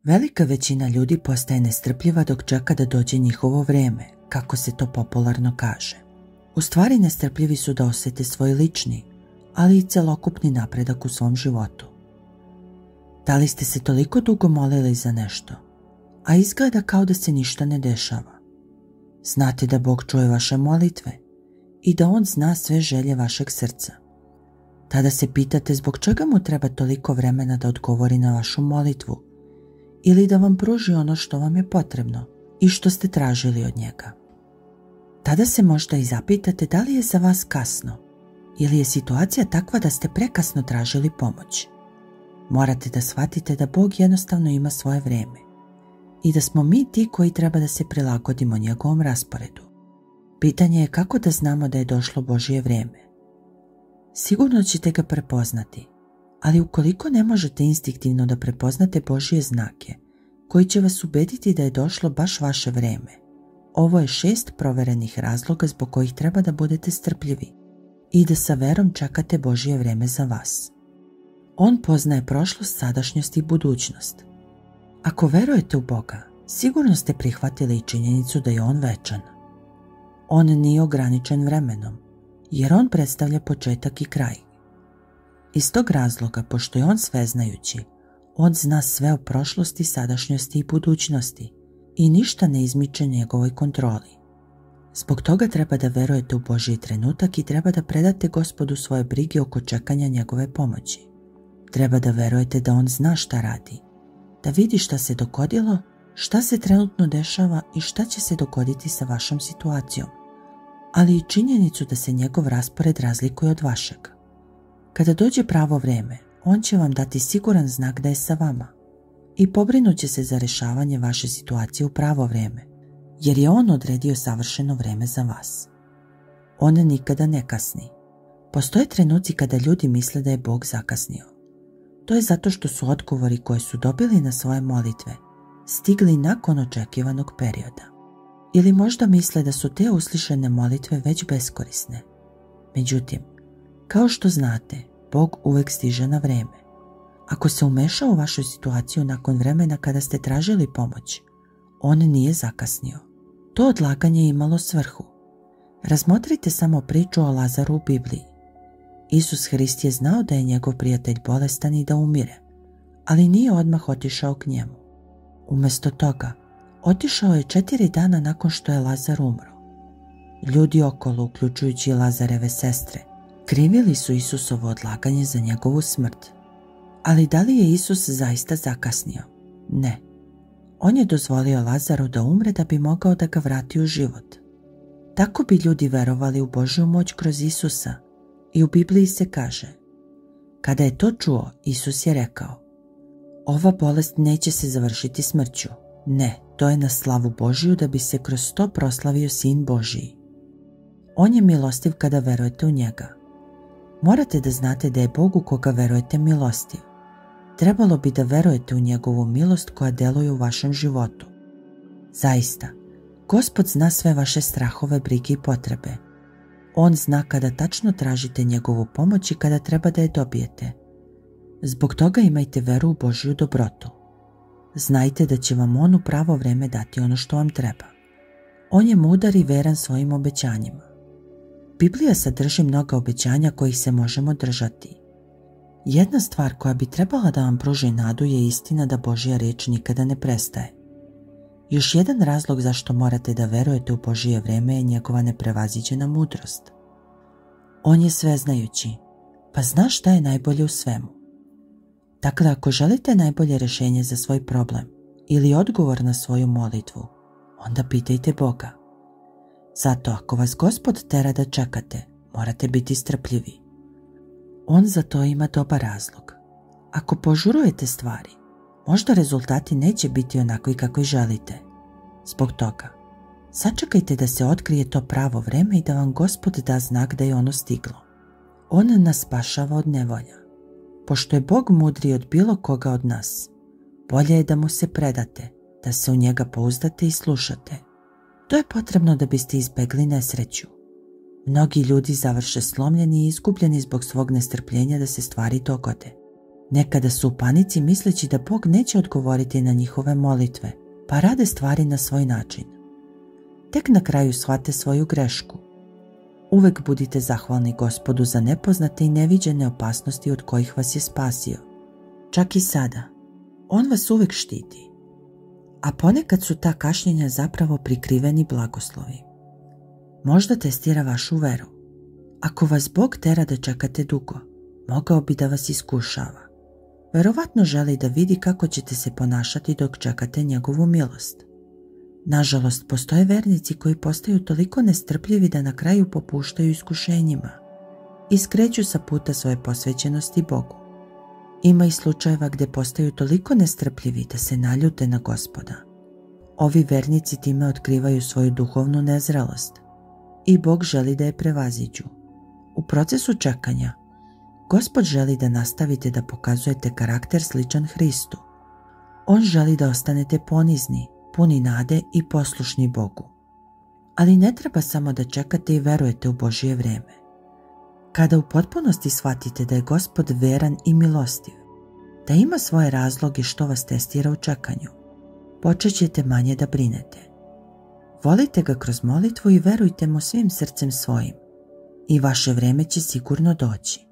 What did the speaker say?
Velika većina ljudi postaje nestrpljiva dok čeka da dođe njihovo vrijeme, kako se to popularno kaže. U stvari nestrpljivi su da osjete svoj lični, ali i celokupni napredak u svom životu. Da li ste se toliko dugo molili za nešto, a izgleda kao da se ništa ne dešava? Znate da Bog čuje vaše molitve i da On zna sve želje vašeg srca. Tada se pitate zbog čega mu treba toliko vremena da odgovori na vašu molitvu ili da vam pruži ono što vam je potrebno i što ste tražili od njega. Tada se možda i zapitate da li je za vas kasno ili je situacija takva da ste prekasno tražili pomoć. Morate da shvatite da Bog jednostavno ima svoje vrijeme i da smo mi ti koji treba da se prilagodimo njegovom rasporedu. Pitanje je kako da znamo da je došlo Božje vrijeme. Sigurno ćete ga prepoznati, ali ukoliko ne možete instinktivno da prepoznate Božje znake koji će vas ubediti da je došlo baš vaše vrijeme, ovo je 6 proverenih razloga zbog kojih treba da budete strpljivi i da sa verom čekate Božje vrijeme za vas. On poznaje prošlost, sadašnjost i budućnost. Ako verujete u Boga, sigurno ste prihvatili i činjenicu da je On večan. On nije ograničen vremenom, jer On predstavlja početak i kraj. Iz tog razloga, pošto je On sveznajući, On zna sve o prošlosti, sadašnjosti i budućnosti i ništa ne izmiče njegovoj kontroli. Zbog toga treba da verujete u Božji trenutak i treba da predate Gospodu svoje brige oko čekanja njegove pomoći. Treba da verujete da On zna šta radi, da vidi šta se dogodilo, šta se trenutno dešava i šta će se dogoditi sa vašom situacijom, ali i činjenicu da se njegov raspored razlikuje od vašeg. Kada dođe pravo vrijeme, On će vam dati siguran znak da je sa vama i pobrinut će se za rješavanje vaše situacije u pravo vrijeme, jer je On odredio savršeno vrijeme za vas. On nikada ne kasni. Postoje trenuci kada ljudi misle da je Bog zakasnio. To je zato što su odgovori koje su dobili na svoje molitve stigli nakon očekivanog perioda. Ili možda misle da su te uslišene molitve već beskorisne. Međutim, kao što znate, Bog uvek stiže na vrijeme. Ako se umeša u vašu situaciju nakon vremena kada ste tražili pomoć, On nije zakasnio. To odlaganje je imalo svrhu. Razmotrite samo priču o Lazaru u Bibliji. Isus Hrist je znao da je njegov prijatelj bolestan i da umire, ali nije odmah otišao k njemu. Umjesto toga, otišao je 4 dana nakon što je Lazar umro. Ljudi okolo, uključujući i Lazareve sestre, krivili su Isusovo odlaganje za njegovu smrt. Ali da li je Isus zaista zakasnio? Ne. On je dozvolio Lazaru da umre da bi mogao da ga vrati u život. Tako bi ljudi verovali u Božju moć kroz Isusa. I u Bibliji se kaže: kada je to čuo, Isus je rekao: ova bolest neće se završiti smrću. Ne, to je na slavu Božiju da bi se kroz to proslavio Sin Božiji. On je milostiv kada verujete u njega. Morate da znate da je Bog u koga verujete milostiv. Trebalo bi da verujete u njegovu milost koja deluje u vašem životu. Zaista, Gospod zna sve vaše strahove, brige i potrebe. On zna kada tačno tražite njegovu pomoć i kada treba da je dobijete. Zbog toga imajte veru u Božju dobrotu. Znajte da će vam On u pravo vrijeme dati ono što vam treba. On je mudar i veran svojim obećanjima. Biblija sadrži mnoga obećanja kojih se možemo držati. Jedna stvar koja bi trebala da vam pruži nadu je istina da Božja riječ nikada ne prestaje. Još jedan razlog zašto morate da verujete u Božje vrijeme je njegova neprevaziđena mudrost. On je sveznajući, pa zna šta je najbolje u svemu. Dakle, ako želite najbolje rješenje za svoj problem ili odgovor na svoju molitvu, onda pitajte Boga. Zato ako vas Gospod tera da čekate, morate biti strpljivi. On za to ima dobar razlog. Ako požurujete stvari, možda rezultati neće biti onakvi kakvi želite. Zbog toga, sačekajte da se otkrije to pravo vrijeme i da vam Gospod da znak da je ono stiglo. On nas spašava od nevolja. Pošto je Bog mudriji od bilo koga od nas, bolje je da mu se predate, da se u njega pouzdate i slušate. To je potrebno da biste izbegli nesreću. Mnogi ljudi završe slomljeni i izgubljeni zbog svog nestrpljenja da se stvari dogode. Nekada su u panici misleći da Bog neće odgovoriti na njihove molitve, pa rade stvari na svoj način. Tek na kraju shvate svoju grešku. Uvek budite zahvalni Gospodu za nepoznate i neviđene opasnosti od kojih vas je spasio. Čak i sada, On vas uvek štiti. A ponekad su ta kašnjenja zapravo prikriveni blagoslovi. Možda testira vašu veru. Ako vas Bog tera da čekate dugo, mogao bi da vas iskušava. Verovatno želi da vidi kako ćete se ponašati dok čekate njegovu milost. Nažalost, postoje vernici koji postaju toliko nestrpljivi da na kraju popuštaju iskušenjima i skreću sa puta svoje posvećenosti Bogu. Ima i slučajeva gde postaju toliko nestrpljivi da se naljute na Gospoda. Ovi vernici time otkrivaju svoju duhovnu nezrelost i Bog želi da je prevaziđu. U procesu čekanja, Gospod želi da nastavite da pokazujete karakter sličan Hristu. On želi da ostanete ponizni, puni nade i poslušni Bogu. Ali ne treba samo da čekate i verujete u Božje vreme. Kada u potpunosti shvatite da je Gospod veran i milostiv, da ima svoje razloge što vas testira u čekanju, počet ćete manje da brinete. Volite ga kroz molitvu i verujte mu svim srcem svojim i vaše vreme će sigurno doći.